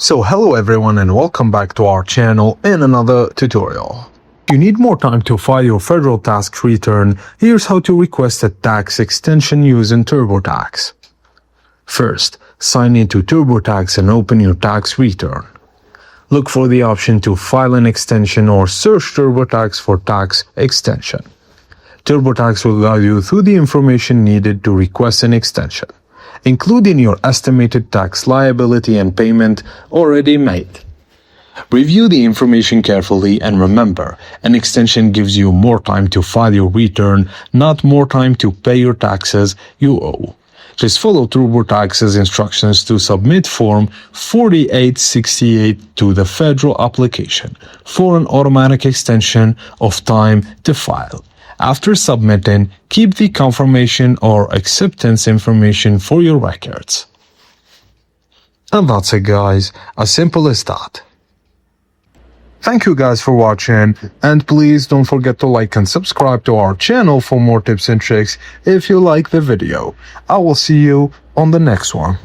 So hello everyone and welcome back to our channel in another tutorial. If you need more time to file your federal tax return, here's how to request a tax extension using Turbotax. First, sign into Turbotax and open your tax return. Look for the option to file an extension or search Turbotax for tax extension. Turbotax will guide you through the information needed to request an extension, including your estimated tax liability and payment already made. Review the information carefully and remember, an extension gives you more time to file your return, not more time to pay your taxes you owe. Just follow TurboTax's instructions to submit Form 4868 to the federal application for an automatic extension of time to file. After submitting, keep the confirmation or acceptance information for your records. And that's it guys, as simple as that. Thank you guys for watching, and please don't forget to like and subscribe to our channel for more tips and tricks if you like the video. I will see you on the next one.